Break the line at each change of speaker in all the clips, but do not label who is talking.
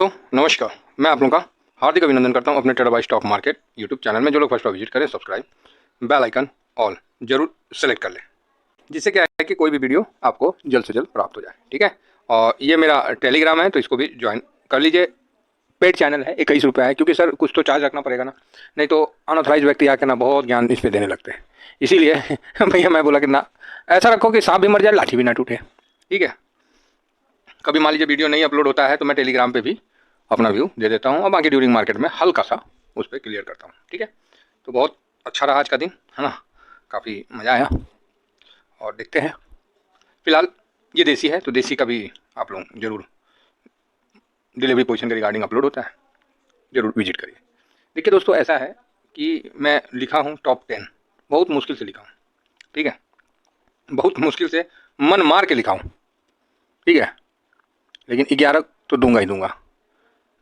तो नमस्कार, मैं आप लोगों का हार्दिक अभिनंदन करता हूं अपने trader by stock market YouTube channel में। जो लोग फर्स्ट बार विजिट करें, सब्सक्राइब, बेल आइकन ऑल जरूर सेलेक्ट कर लें, जिससे क्या है कि कोई भी वीडियो आपको जल्द से जल्द प्राप्त हो जाए। ठीक है। और ये मेरा टेलीग्राम है, तो इसको भी ज्वाइन कर लीजिए। पेड चैनल है, 21 रुपये है, क्योंकि सर कुछ तो चार्ज रखना पड़ेगा ना, नहीं तो अनऑथराइज व्यक्ति आके ना बहुत ज्ञान इस पर देने लगते हैं। इसीलिए भैया मैं बोला कि ना, ऐसा रखो कि सांप भी मर जाए, लाठी भी ना टूटे। ठीक है। कभी मान लीजिए वीडियो नहीं अपलोड होता है तो मैं टेलीग्राम पे भी अपना व्यू दे देता हूँ, और बाकी ड्यूरिंग मार्केट में हल्का सा उस पर क्लियर करता हूँ। ठीक है। तो बहुत अच्छा रहा आज का दिन, है ना, काफ़ी मज़ा आया। और देखते हैं, फिलहाल ये देसी है तो देसी का भी आप लोग जरूर डिलीवरी पोजीशन के रिगार्डिंग अपलोड होता है, जरूर विजिट करिए। देखिए दोस्तों, ऐसा है कि मैं लिखा हूँ टॉप 10, बहुत मुश्किल से लिखा हूँ। ठीक है, बहुत मुश्किल से मन मार के लिखा हूँ। ठीक है, लेकिन 11 तो दूंगा ही दूंगा।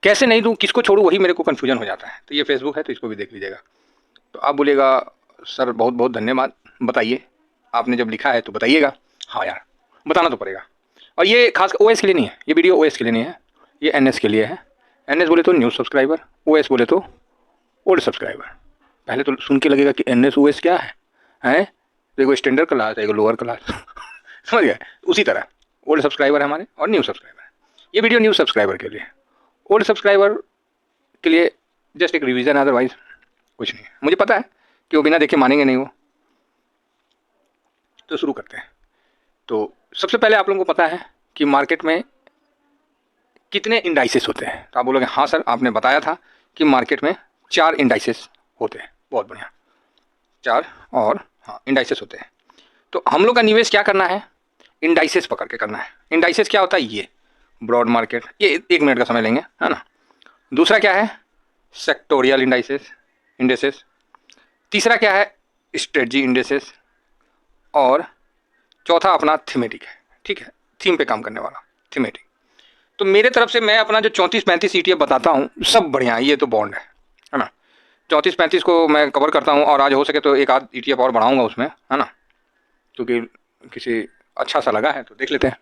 कैसे नहीं दूं, किसको छोड़ूं, वही मेरे को कन्फ्यूजन हो जाता है। तो ये फेसबुक है, तो इसको भी देख लीजिएगा। तो आप बोलिएगा सर बहुत बहुत धन्यवाद, बताइए, आपने जब लिखा है तो बताइएगा। हाँ यार, बताना तो पड़ेगा। और ये खास ओएस के लिए नहीं है, ये वीडियो ओएस के लिए नहीं है, ये एनएस के लिए है। एनएस बोले तो न्यू सब्सक्राइबर, ओएस बोले तो ओल्ड सब्सक्राइबर। पहले तो सुन के लगेगा कि एनएस ओएस क्या है तो एगो स्टैंडर्ड क्लास है, एगो लोअर क्लास समझ गए। उसी तरह ओल्ड सब्सक्राइबर है हमारे और न्यू सब्सक्राइबर है। ये वीडियो न्यू सब्सक्राइबर के लिए, ओल्ड सब्सक्राइबर के लिए जस्ट एक रिवीजन है, अदरवाइज कुछ नहीं है। मुझे पता है कि वो बिना देखे मानेंगे नहीं वो। तो शुरू करते हैं। तो सबसे पहले आप लोगों को पता है कि मार्केट में कितने इंडाइसेस होते हैं। तो आप बोलोगे हाँ सर, आपने बताया था कि मार्केट में 4 इंडाइसेस होते हैं। बहुत बढ़िया, 4 और हाँ इंडाइसेस होते हैं। तो हम लोग का निवेश क्या करना है, इंडाइसेस पकड़ के करना है। इंडाइसेस क्या होता है, ये ब्रॉड मार्केट, ये 1 मिनट का समय लेंगे, है ना। दूसरा क्या है, सेक्टोरियल इंडेसेस। तीसरा क्या है, स्ट्रेटजी इंडेसेस। और चौथा अपना थीमेटिक है। ठीक है, थीम पे काम करने वाला थीमेटिक। तो मेरे तरफ से मैं अपना जो 34-35 ETF बताता हूँ, सब बढ़िया है। ये तो बॉन्ड है ना। 34-35 को मैं कवर करता हूँ, और आज हो सके तो एक आध ETF और बढ़ाऊंगा उसमें, है ना, क्योंकि किसी अच्छा सा लगा है तो देख लेते हैं।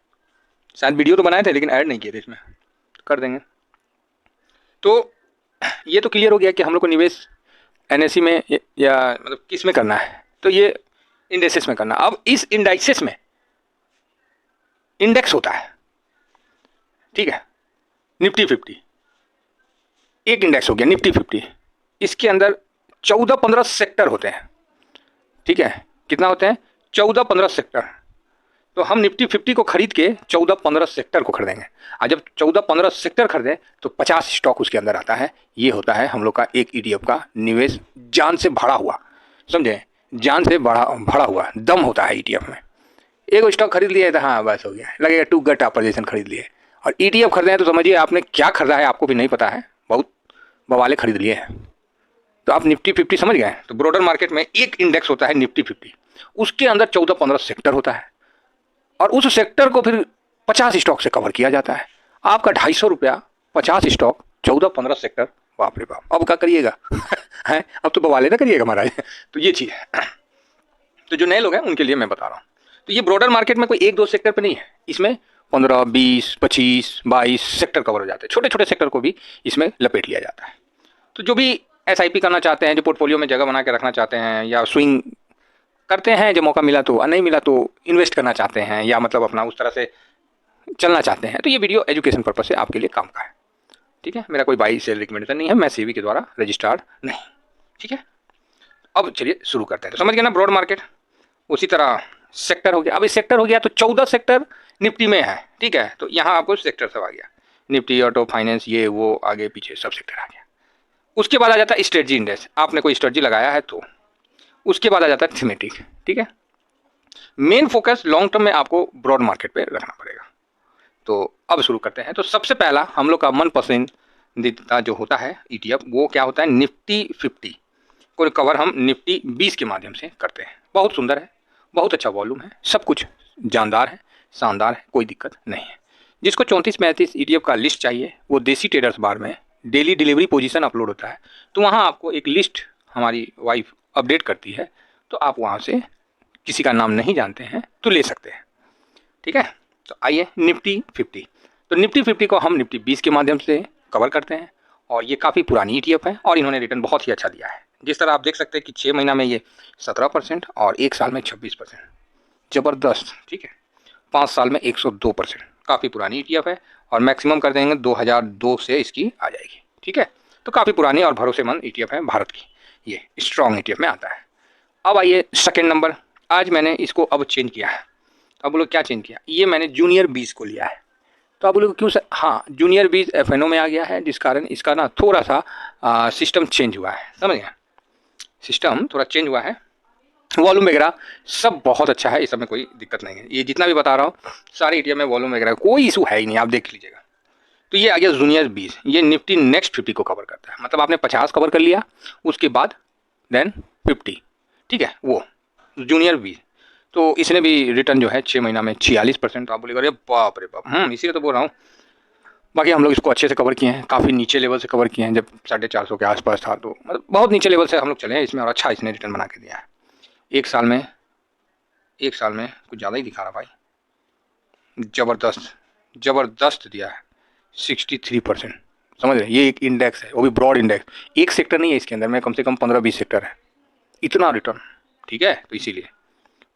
शायद वीडियो तो बनाए थे लेकिन ऐड नहीं किए थे इसमें, कर देंगे। तो ये तो क्लियर हो गया कि हम लोग को निवेश एनएससी में या मतलब किस में करना है। तो ये इंडेक्सेस में करना। अब इस इंडेक्सेस में इंडेक्स होता है, ठीक है, निफ्टी 50 एक इंडेक्स हो गया, निफ्टी 50। इसके अंदर 14-15 सेक्टर होते हैं। ठीक है, कितना होते हैं, 14-15 सेक्टर। तो हम निफ्टी 50 को खरीद के 14-15 सेक्टर को खरीदेंगे। और जब 14-15 सेक्टर खरीदें तो 50 स्टॉक उसके अंदर आता है। ये होता है हम लोग का एक ETF का निवेश, जान से भरा हुआ, समझे, जान से भरा हुआ दम होता है ETF में। एक स्टॉक खरीद लिया तो हाँ बस हो गया, लगेगा टू गट पोजीशन खरीद लिए। और ETF खरीदे हैं तो समझिए आपने क्या खरीदा है, आपको भी नहीं पता है, बहुत बवाले खरीद लिए हैं। तो आप निफ्टी 50 समझ गए। तो ब्रॉडर मार्केट में एक इंडेक्स होता है निफ्टी 50, उसके अंदर 14-15 सेक्टर होता है, और उस सेक्टर को फिर 50 स्टॉक से कवर किया जाता है। आपका 250 रुपया, 50 स्टॉक, 14-15 सेक्टर, बाप रे बाप, अब क्या करिएगा है, अब तो बवाले ना करिएगा महाराज। तो ये चीज़ है। तो जो नए लोग हैं उनके लिए मैं बता रहा हूँ। तो ये ब्रॉडर मार्केट में कोई 1-2 सेक्टर पे नहीं है, इसमें 15, 20, 25, 22 सेक्टर कवर हो जाते हैं। छोटे छोटे सेक्टर को भी इसमें लपेट लिया जाता है। तो जो भी SIP करना चाहते हैं, जो पोर्टफोलियो में जगह बना के रखना चाहते हैं, या स्विंग करते हैं, जो मौका मिला तो, नहीं मिला तो इन्वेस्ट करना चाहते हैं, या मतलब अपना उस तरह से चलना चाहते हैं, तो ये वीडियो एजुकेशन पर्पज से आपके लिए काम का है। ठीक है, मेरा कोई बाई सेल रिकमेंडेशन नहीं है, मैं सेबी के द्वारा रजिस्टर्ड नहीं। ठीक है, अब चलिए शुरू करते हैं। तो समझ गए ना, ब्रॉड मार्केट। उसी तरह सेक्टर हो गया। अब इस सेक्टर हो गया तो 14 सेक्टर निफ्टी में है। ठीक है, तो यहाँ आपको सेक्टर सब आ गया, निफ्टी, ऑटो, फाइनेंस, ये वो, आगे पीछे सब सेक्टर आ गया। उसके बाद आ जाता है स्ट्रेटजी इंडेक्स, आपने कोई स्ट्रेटजी लगाया है तो। उसके बाद आ जाता है थीमेटिक। ठीक है, मेन फोकस लॉन्ग टर्म में आपको ब्रॉड मार्केट पे रखना पड़ेगा। तो अब शुरू करते हैं। तो सबसे पहला हम लोग का मन पसंदीदा जो होता है ETF, वो क्या होता है, निफ्टी 50 को कवर हम निफ्टी 20 के माध्यम से करते हैं। बहुत सुंदर है, बहुत अच्छा वॉल्यूम है, सब कुछ जानदार है, शानदार है, कोई दिक्कत नहीं है। जिसको 34-35 ETF का लिस्ट चाहिए, वो देसी ट्रेडर्स बार में डेली डिलीवरी पोजीशन अपलोड होता है, तो वहाँ आपको एक लिस्ट हमारी वाइफ अपडेट करती है, तो आप वहाँ से किसी का नाम नहीं जानते हैं तो ले सकते हैं। ठीक है, तो आइए निफ्टी 50। तो निफ्टी 50 को हम निफ्टी 20 के माध्यम से कवर करते हैं और ये काफ़ी पुरानी ETF है और इन्होंने रिटर्न बहुत ही अच्छा दिया है। जिस तरह आप देख सकते हैं कि 6 महीना में ये 17% और 1 साल में 26%, ज़बरदस्त। ठीक है, 5 साल में 102%, काफ़ी पुरानी ETF है और मैक्सिमम कर देंगे 2002 से इसकी आ जाएगी। ठीक है, तो काफ़ी पुरानी और भरोसेमंद ETF है भारत की, ये स्ट्रॉन्ग ETF में आता है। अब आइए सेकेंड नंबर, आज मैंने इसको अब चेंज किया है। अब बोलो क्या चेंज किया, ये मैंने जूनियर 20 को लिया है। तो आप बोलोगे क्यों सर? हाँ, जूनियर 20 FNO में आ गया है, जिस कारण इसका ना थोड़ा सा सिस्टम चेंज हुआ है, समझ गए? सिस्टम थोड़ा चेंज हुआ है, वॉल्यूम वगैरह सब बहुत अच्छा है, इस सब में कोई दिक्कत नहीं है। ये जितना भी बता रहा हूँ सारे ETF में वॉल्यूम वगैरह कोई इशू है ही नहीं, आप देख लीजिएगा। तो ये आ गया जूनियर 20, ये निफ्टी नेक्स्ट 50 को कवर करता है। मतलब आपने 50 कवर कर लिया, उसके बाद देन 50, ठीक है, वो जूनियर 20। तो इसने भी रिटर्न जो है 6 महीना में 46%। तो आप बोलेगा अरे बाप रे बाप, इसीलिए तो बोल रहा हूँ। बाकी हम लोग इसको अच्छे से कवर किए हैं, काफ़ी नीचे लेवल से कवर किए हैं, जब 450 के आसपास था, तो मतलब बहुत नीचे लेवल से हम लोग चले हैं इसमें और अच्छा इसने रिटर्न बना के दिया है। एक साल में कुछ ज़्यादा ही दिखा रहा भाई, ज़बरदस्त दिया है, 63%। समझ रहे, ये एक इंडेक्स है, वो भी ब्रॉड इंडेक्स, एक सेक्टर नहीं है इसके अंदर में, कम से कम 15-20 सेक्टर है, इतना रिटर्न। ठीक है, तो इसीलिए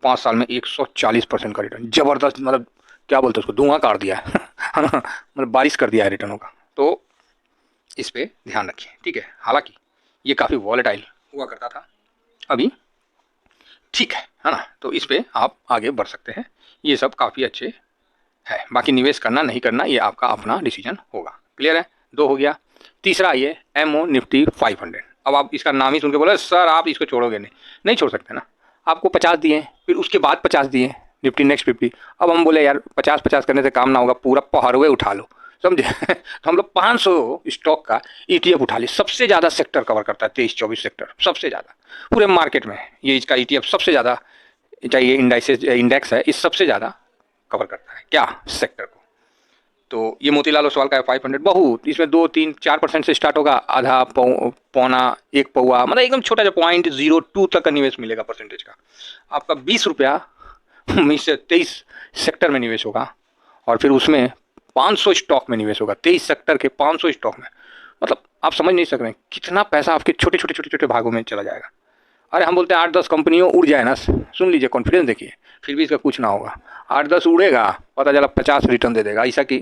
5 साल में 140% का रिटर्न, ज़बरदस्त। मतलब क्या बोलते हैं उसको, धुआं काट दिया है है ना, मतलब बारिश कर दिया है रिटर्नों का। तो इस पर ध्यान रखिए, ठीक है। हालांकि ये काफ़ी वॉलेटाइल हुआ करता था, अभी ठीक है ना। तो इस पर आप आगे बढ़ सकते हैं, ये सब काफ़ी अच्छे है। बाकी निवेश करना नहीं करना ये आपका अपना डिसीजन होगा। क्लियर है, 2 हो गया। तीसरा ये MO निफ्टी 500। अब आप इसका नाम ही सुन के बोले सर आप इसको छोड़ोगे नहीं छोड़ सकते ना। आपको 50 दिए, फिर उसके बाद 50 दिए निफ्टी नेक्स्ट 50। अब हम बोले यार 50-50 करने से काम ना होगा, पूरा पहरवे उठा लो, समझे तो हम लोग 500 स्टॉक का ETF उठा ली। सबसे ज़्यादा सेक्टर कवर करता है, 23-24 सेक्टर, सबसे ज़्यादा पूरे मार्केट में ये इसका ETF सबसे ज़्यादा, चाहे ये इंडेक्स है, इस सबसे ज़्यादा कवर करता है क्या, सेक्टर को। तो ये मोतीलाल ओसवाल का है 500, बहुत, इसमें 2-3-4% से स्टार्ट होगा, आधा पौना 1 पौवा, मतलब एकदम छोटा जो 0.02 तक का निवेश मिलेगा परसेंटेज का। आपका 20 रुपया से 23 सेक्टर में निवेश होगा और फिर उसमें 500 स्टॉक में निवेश होगा, 23 सेक्टर के 500 स्टॉक में। मतलब आप समझ नहीं सक रहे कितना पैसा आपके छोटे छोटे छोटे छोटे भागों में चला जाएगा। अरे हम बोलते हैं 8-10 कंपनियों उड़ जाए ना, सुन लीजिए, कॉन्फिडेंस देखिए, फिर भी इसका कुछ ना होगा। 8-10 उड़ेगा, पता चला 50 रिटर्न दे देगा, ऐसा कि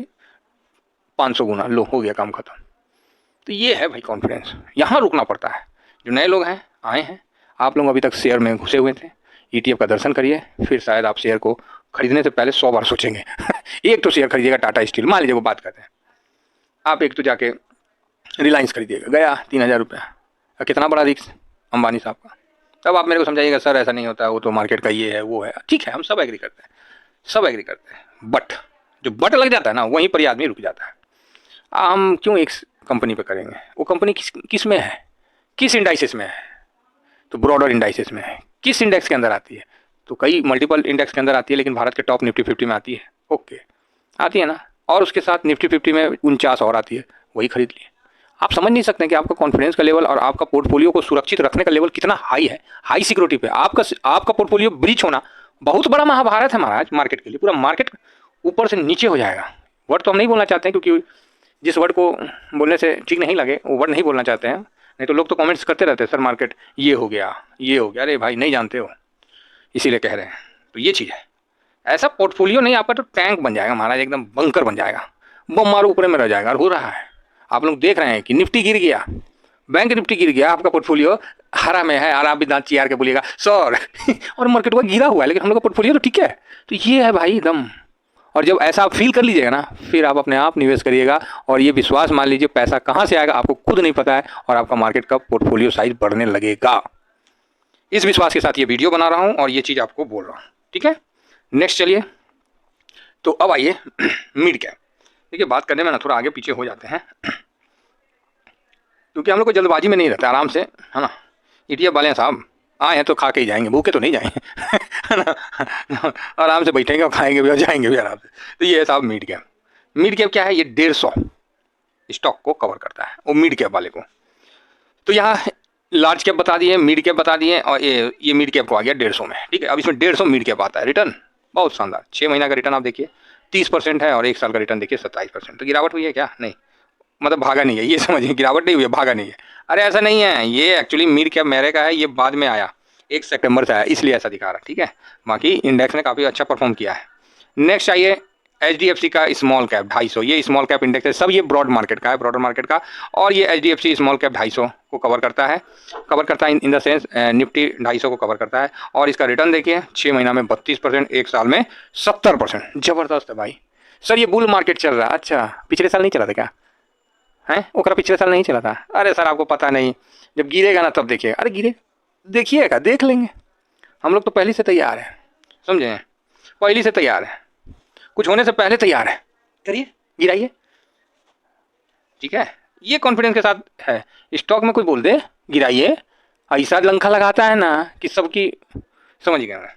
500 गुना, लो हो गया काम खत्म। तो ये है भाई कॉन्फिडेंस, यहाँ रुकना पड़ता है। जो नए लोग हैं आए हैं, आप लोग अभी तक शेयर में घुसे हुए थे, ETF का दर्शन करिए, फिर शायद आप शेयर को खरीदने से पहले 100 बार सोचेंगे एक तो शेयर खरीदिएगा टाटा स्टील, मान लीजिए वो बात करते हैं, आप एक तो जाके रिलायंस खरीदिएगा, गया 3000 रुपया, कितना बड़ा रिस्क अंबानी साहब का। तब आप मेरे को समझाइएगा सर ऐसा नहीं होता, वो तो मार्केट का ये है वो है, ठीक है, हम सब एग्री करते हैं, सब एग्री करते हैं, बट जो बट लग जाता है ना, वहीं पर ही आदमी रुक जाता है। हम क्यों एक कंपनी पे करेंगे, वो कंपनी किस में है, किस इंडाइसिस में है, तो ब्रॉडर इंडाइसिस में है, किस इंडेक्स के अंदर आती है, तो कई मल्टीपल इंडेक्स के अंदर आती है, लेकिन भारत के टॉप निफ्टी 50 में आती है, ओके आती है ना, और उसके साथ निफ्टी 50 में 49 और आती है, वही खरीद लिए। आप समझ नहीं सकते कि आपका कॉन्फिडेंस का लेवल और आपका पोर्टफोलियो को सुरक्षित रखने का लेवल कितना हाई है, हाई सिक्योरिटी पे आपका पोर्टफोलियो ब्रीच होना बहुत बड़ा महाभारत है महाराज मार्केट के लिए। पूरा मार्केट ऊपर से नीचे हो जाएगा। वर्ड तो हम नहीं बोलना चाहते हैं, क्योंकि जिस वर्ड को बोलने से ठीक नहीं लगे वो वर्ड नहीं बोलना चाहते हैं, नहीं तो लोग तो कमेंट्स करते रहते हैं सर मार्केट ये हो गया ये हो गया। अरे भाई नहीं जानते हो, इसीलिए कह रहे हैं। तो ये चीज़ है, ऐसा पोर्टफोलियो नहीं, आपका तो टैंक बन जाएगा महाराज, एकदम बंकर बन जाएगा, बम मारो ऊपर में रह जाएगा। और हो रहा है, आप लोग देख रहे हैं कि निफ्टी गिर गया, बैंक निफ्टी गिर गया, आपका पोर्टफोलियो हरा में है, और आप भी दांत चियार के बोलिएगा सर और मार्केट का गिरा हुआ है, लेकिन हम लोग का पोर्टफोलियो तो ठीक है। तो ये है भाई दम। और जब ऐसा आप फील कर लीजिएगा ना, फिर आप अपने आप निवेश करिएगा, और ये विश्वास मान लीजिए पैसा कहाँ से आएगा आपको खुद नहीं पता है, और आपका मार्केट का पोर्टफोलियो साइज बढ़ने लगेगा। इस विश्वास के साथ ये वीडियो बना रहा हूँ और ये चीज़ आपको बोल रहा हूँ, ठीक है। नेक्स्ट चलिए, तो अब आइए मिड कैप। देखिए बात करने में ना थोड़ा आगे पीछे हो जाते हैं, क्योंकि हम लोग को जल्दबाजी में नहीं रहता, आराम से, है ना। ETF वाले हैं साहब, आए हैं तो खा के ही जाएंगे, भूखे तो नहीं जाएंगे है ना, आराम से बैठेंगे और खाएंगे भी और जाएंगे भी आराम से। तो ये है साहब मिड कैप। मिड कैप क्या है, ये 150 स्टॉक को कवर करता है, वो मिड कैप वाले को। तो यहाँ लार्ज कैप बता दिए, मिड कैप बता दिए, और ये मिड कैप को आ गया 150 में, ठीक है। अब इसमें 150 मिड कैप आता है। रिटर्न बहुत शानदार, 6 महीना का रिटर्न आप देखिए 30% है, और 1 साल का रिटर्न देखिए 27%। तो गिरावट हुई है क्या, नहीं, मतलब भागा नहीं है, ये समझिए, गिरावट नहीं हुई है, भागा नहीं है। अरे ऐसा नहीं है, ये एक्चुअली मीर क्या मेरे का है, ये बाद में आया, 1 सितंबर से आया, इसलिए ऐसा दिखा रहा है। ठीक है, बाकी इंडेक्स ने काफ़ी अच्छा परफॉर्म किया है। नेक्स्ट आइए HDFC का स्मॉल कैप 250, ये स्मॉल कैप इंडेक्स है, सब ये ब्रॉड मार्केट का है, ब्रॉडर मार्केट का। और ये HDFC स्मॉल कैप 250 को कवर करता है, इन द सेंस निफ्टी 250 को कवर करता है। और इसका रिटर्न देखिए, 6 महीना में 32%, 1 साल में 70%, जबरदस्त है भाई। सर ये बुल मार्केट चल रहा है, अच्छा पिछले साल नहीं चला था क्या? हैं ओकरा पिछले साल नहीं चला था? अरे सर आपको पता नहीं, जब गिरेगा ना तब देखिएगा। अरे गिरे देखिएगा, देख लेंगे, हम लोग तो पहले से तैयार हैं, समझे, पहले से तैयार है, कुछ होने से पहले तैयार है, करिए, गिराइए। ठीक है, ये कॉन्फिडेंस के साथ है। स्टॉक में कोई बोल दे गिराइए, ऐसा लंका लगाता है ना कि सबकी, समझ गए मैं।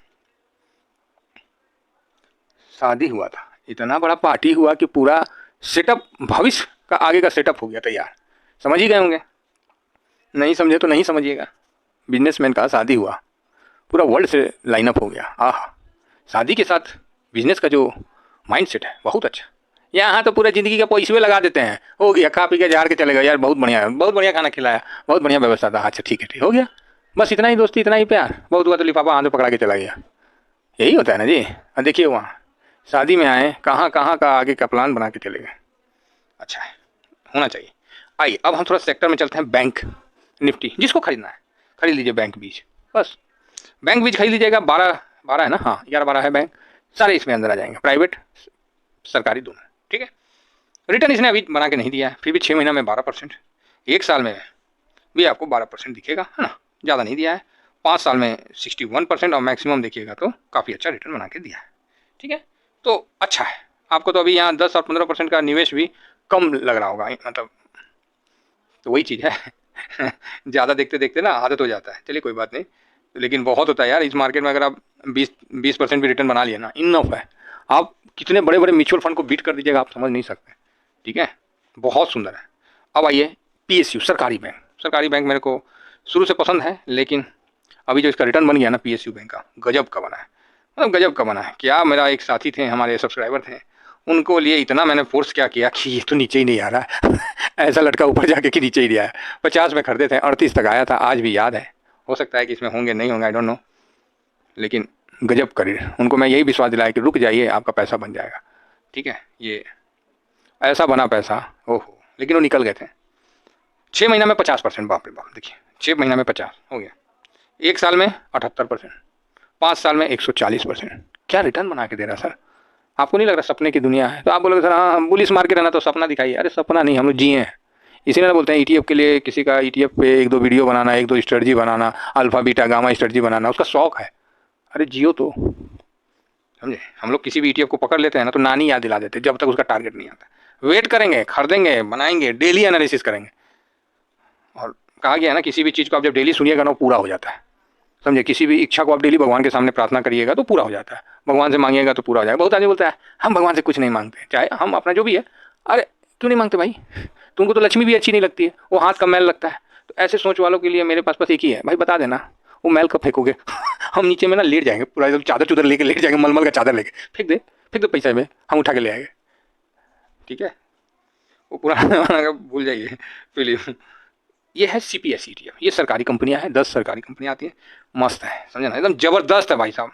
शादी हुआ था, इतना बड़ा पार्टी हुआ कि पूरा सेटअप, भविष्य का आगे का सेटअप हो गया तैयार, समझ ही गए होंगे। नहीं समझे तो नहीं समझिएगा। बिजनेसमैन का शादी हुआ, पूरा वर्ल्ड से लाइनअप हो गया। आह, शादी के साथ बिजनेस का जो माइंड सेट है बहुत अच्छा। यहाँ तो पूरा ज़िंदगी का पैसे लगा देते हैं, हो गया, खा पी के झाड़ के चले गए, यार बहुत बढ़िया खाना खिलाया, बहुत बढ़िया व्यवस्था था, अच्छा ठीक है, हो गया, बस इतना ही दोस्ती, इतना ही प्यार, बहुत हुआ तो लिफाफा हाथ में पकड़ा के चला गया। यही होता है ना जी। देखिए वहाँ शादी में आए, कहाँ कहाँ का आगे का प्लान बना के चले गए। अच्छा है, होना चाहिए। आइए अब हम थोड़ा सेक्टर में चलते हैं। बैंक निफ्टी, जिसको खरीदना है खरीद लीजिए बैंक बीज, बस बैंक बीज खरीद लीजिएगा। 12 है ना, हाँ 11-12 है बैंक, सारे इसमें अंदर आ जाएंगे, प्राइवेट सरकारी दोनों। ठीक है, रिटर्न इसने अभी बना के नहीं दिया है, फिर भी 6 महीना में 12%, 1 साल में भी आपको 12% दिखेगा, है ना, ज़्यादा नहीं दिया है। 5 साल में 61% और मैक्सिमम देखिएगा तो काफ़ी अच्छा रिटर्न बना के दिया है। ठीक है, तो अच्छा है। आपको तो अभी यहाँ 10 और 15% का निवेश भी कम लग रहा होगा, मतलब तो वही चीज़ है ज़्यादा देखते देखते ना आदत हो जाता है, चलिए कोई बात नहीं, लेकिन बहुत होता है यार इस मार्केट में। अगर आप 20% भी रिटर्न बना लिए ना, इनफ है। आप कितने बड़े बड़े म्यूचुअल फंड को बीट कर दीजिएगा, आप समझ नहीं सकते। ठीक है, बहुत सुंदर है। अब आइए PSU, सरकारी बैंक। सरकारी बैंक मेरे को शुरू से पसंद है, लेकिन अभी जो इसका रिटर्न बन गया ना PSU बैंक का, गजब का बना है, मतलब गजब का बना है। क्या, मेरा एक साथी थे, हमारे सब्सक्राइबर थे, उनको लिए इतना मैंने फोर्स क्या किया कि ये तो नीचे ही नहीं आ रहा है ऐसा लटका ऊपर जाके कि नीचे ही नहीं आया। 50 में खरीदे थे, 38 तक आया था, आज भी याद है। हो सकता है कि इसमें होंगे, नहीं होंगे, आई डोंट नो, लेकिन गजब करिए। उनको मैं यही विश्वास दिलाया कि रुक जाइए, आपका पैसा बन जाएगा। ठीक है, ये ऐसा बना पैसा, ओहो, लेकिन वो निकल गए थे। 6 महीना में 50%, बाप रे बाप, देखिए 6 महीना में 50 हो गया, 1 साल में 78%, 5 साल में 140%। क्या रिटर्न बना के दे रहा सर, आपको नहीं लग रहा सपने की दुनिया है? तो आप बोलोगे सर हाँ बुलिश मार्केट है ना तो सपना दिखाइए। अरे सपना नहीं, हम लोग जिए हैं। इसीलिए बोलते हैं ETF के लिए किसी का ETF पे 1-2 वीडियो बनाना, 1-2 स्ट्रेटजी बनाना, अल्फा बीटा गामा स्ट्रेटजी बनाना, उसका शौक है। अरे जियो तो, समझे। हम लोग किसी भी ETF को पकड़ लेते हैं ना तो नानी याद दिला देते जब तक उसका टारगेट नहीं आता। वेट करेंगे, खरीदेंगे, बनाएंगे, डेली एनालिसिस करेंगे। और कहा गया है ना, किसी भी चीज़ को आप जब डेली सुनिएगा ना वो पूरा हो जाता है, समझे। किसी भी इच्छा को आप डेली भगवान के सामने प्रार्थना करिएगा तो पूरा हो जाता है, भगवान से मांगिएगा तो पूरा हो जाएगा। बहुत आदमी बोलता है हम भगवान से कुछ नहीं मांगते, चाहे हम अपना जो भी है। अरे क्यों नहीं मांगते भाई, तुमको तो लक्ष्मी भी अच्छी नहीं लगती है, वो हाथ का मैल लगता है। तो ऐसे सोच वालों के लिए मेरे पास बस एक ही है, भाई बता देना वो मैल कब फेंकोगे हम नीचे में ना लेट जाएंगे, पूरा एकदम चादर चुदर लेके लेट जाएंगे, मलमल का चादर लेके फेंक दे पैसा में, हम उठा के ले आएंगे। ठीक है, वो पुराना भूल जाइए फिल्म। ये है CPSE ETF, ये सरकारी कंपनियां हैं, 10 सरकारी कंपनियां आती हैं, मस्त है, समझे ना, एकदम जबरदस्त है भाई साहब।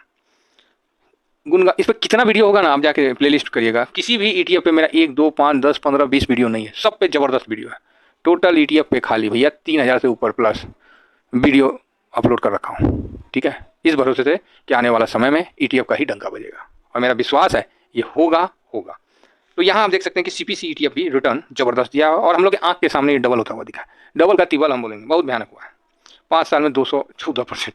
गुनगा इस पर कितना वीडियो होगा ना, आप जाके प्लेलिस्ट करिएगा। किसी भी ETF पे मेरा 1, 2, 5, 10, 15, 20 वीडियो नहीं है, सब पे जबरदस्त वीडियो है। टोटल ETF पे खाली भैया 3000 से ऊपर प्लस वीडियो अपलोड कर रखा हूँ। ठीक है, इस भरोसे से कि आने वाला समय में ETF का ही डंका बजेगा, और मेरा विश्वास है ये होगा। तो यहाँ आप देख सकते हैं कि CPC ETF भी रिटर्न जबरदस्त दिया, और हम लोग के आँख के सामने ये डबल होता हुआ दिखा है। डबल का तिबल हम बोलेंगे, बहुत भयानक हुआ है। 5 साल में 214%।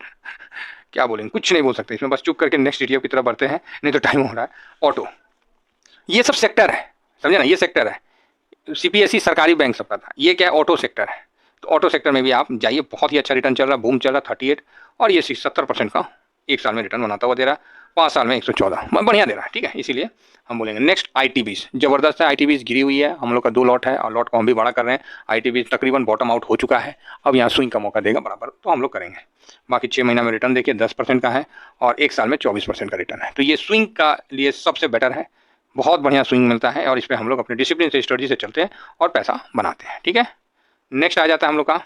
क्या बोलेंगे, कुछ नहीं बोल सकते इसमें, बस चुप करके नेक्स्ट ETF की तरफ बढ़ते हैं, नहीं तो टाइम हो रहा है। ऑटो, ये सब सेक्टर है, समझे ना, ये सेक्टर है। CPSE सरकारी बैंक सबका था, ये क्या है, ऑटो सेक्टर है। तो ऑटो सेक्टर में भी आप जाइए, बहुत ही अच्छा रिटर्न चल रहा है, बूम चल रहा है 38, और ये 70% का 1 साल में रिटर्न बनाता हुआ दे रहा है, 5 साल में 114, बढ़िया दे रहा है। ठीक है, इसीलिए हम बोलेंगे। नेक्स्ट ITBs, जबरदस्त है। ITBs गिरी हुई है, हम लोग का 2 लॉट है और लॉट को हम भी बड़ा कर रहे हैं। ITBs तकरीबन बॉटम आउट हो चुका है, अब यहाँ स्विंग का मौका देगा बराबर, तो हम लोग करेंगे। बाकी 6 महीना में रिटर्न देखिए 10% का है, और 1 साल में 24% का रिटर्न है, तो ये स्विंग का लिए सबसे बेटर है। बहुत बढ़िया स्विंग मिलता है और इस पर हम लोग अपने डिसिप्लिन से, स्ट्रेटजी से चलते हैं और पैसा बनाते हैं। ठीक है, नेक्स्ट आ जाता है हम लोग का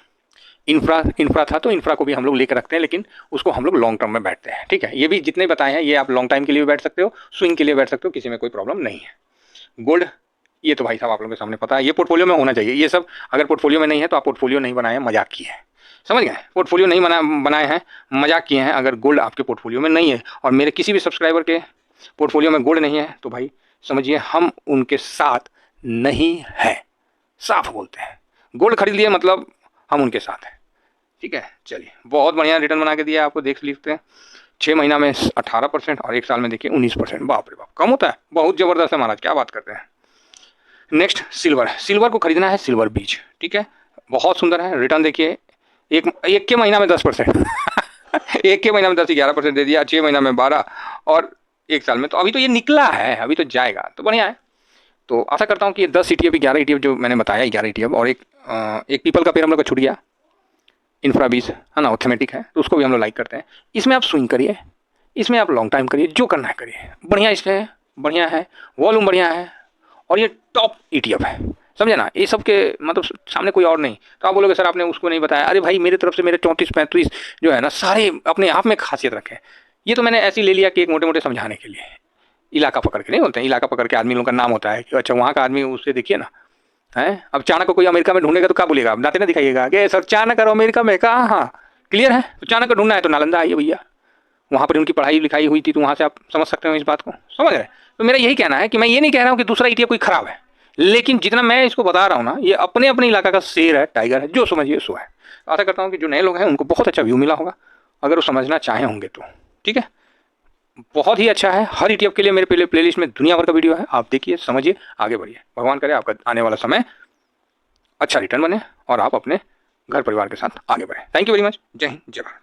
इंफ्रा था, तो इंफ्रा को भी हम लोग लेकर रखते हैं, लेकिन उसको हम लोग लॉन्ग टर्म में बैठते हैं। ठीक है, ये भी जितने बताए हैं ये आप लॉन्ग टाइम के लिए भी बैठ सकते हो, स्विंग के लिए बैठ सकते हो, किसी में कोई प्रॉब्लम नहीं है। गोल्ड, ये तो भाई साहब आप लोगों के सामने पता है, ये पोर्टफोलियो में होना चाहिए। ये सब अगर पोर्टफोलियो में नहीं है तो आप पोर्टफोलियो नहीं बनाए हैं, मजाक किए हैं, समझ गए? पोर्टफोलियो नहीं बनाए हैं, मजाक किए हैं। अगर गोल्ड आपके पोर्टफोलियो में नहीं है और मेरे किसी भी सब्सक्राइबर के पोर्टफोलियो में गोल्ड नहीं है तो भाई समझिए हम उनके साथ नहीं है, साफ बोलते हैं। गोल्ड खरीद लिए मतलब हम उनके साथ हैं। ठीक है, चलिए बहुत बढ़िया रिटर्न बना के दिया आपको, देख लीजिए। 6 महीना में 18% और 1 साल में देखिए 19%। बाप रे बाप, कम होता है, बहुत ज़बरदस्त है महाराज, क्या बात करते हैं। नेक्स्ट सिल्वर, सिल्वर को खरीदना है, सिल्वर बीज। ठीक है, बहुत सुंदर है, रिटर्न देखिए एक के महीना में 10%। एक के महीना में 10-11% दे दिया, 6 महीना में 12 और 1 साल में तो अभी तो ये निकला है, अभी तो जाएगा, तो बढ़िया है। तो आशा करता हूँ कि ये 10 ETF 11 ETF जो मैंने बताया, 11 ETF और एक पीपल का पेड़ हम लोग का छूट गया, इंफ्रा बीज है ना, ऑथेमेटिक है, तो उसको भी हम लोग लाइक करते हैं। इसमें आप स्विंग करिए, इसमें आप लॉन्ग टाइम करिए, जो करना है करिए, बढ़िया इसमें बढ़िया है, वॉल्यूम बढ़िया है और ये टॉप ETF है, समझे ना। ये सब के मतलब सामने कोई और नहीं। तो आप बोलोगे सर आपने उसको नहीं बताया, अरे भाई मेरे तरफ से मेरे 34-35 जो है ना सारे अपने आप में खासियत रखे। ये तो मैंने ऐसे ही ले लिया कि एक मोटे मोटे समझाने के लिए, इलाका पकड़ के नहीं बोलते हैं, इलाका पकड़ के आदमी लोगों का नाम होता है कि अच्छा वहाँ का आदमी, उससे देखिए ना है। अब चाणक्य को कोई अमेरिका में ढूंढेगा तो क्या बोलेगा, दाते ना दिखाइएगा कि सर चाणक्य अमेरिका में, कहा हाँ क्लियर है। तो चाणक्य ढूंढना है तो नालंदा आइए भैया, वहाँ पर उनकी पढ़ाई लिखाई हुई थी, तो वहाँ से आप समझ सकते हो इस बात को, समझ रहे। तो मेरा यही कहना है कि मैं ये नहीं कह रहा हूँ कि दूसरा ETF कोई खराब है, लेकिन जितना मैं इसको बता रहा हूँ ना, ये अपने अपने इलाका का शेर है, टाइगर है, जो समझिए सो है। आशा करता हूँ कि जो नए लोग हैं उनको बहुत अच्छा व्यू मिला होगा, अगर वो समझना चाहे होंगे तो। ठीक है, बहुत ही अच्छा है, हर ETF के लिए मेरे प्लेलिस्ट में दुनिया भर का वीडियो है, आप देखिए, समझिए, आगे बढ़िए। भगवान करे आपका आने वाला समय अच्छा रिटर्न बने और आप अपने घर परिवार के साथ आगे बढ़ें। थैंक यू वेरी मच, जय हिंद, जय भारत।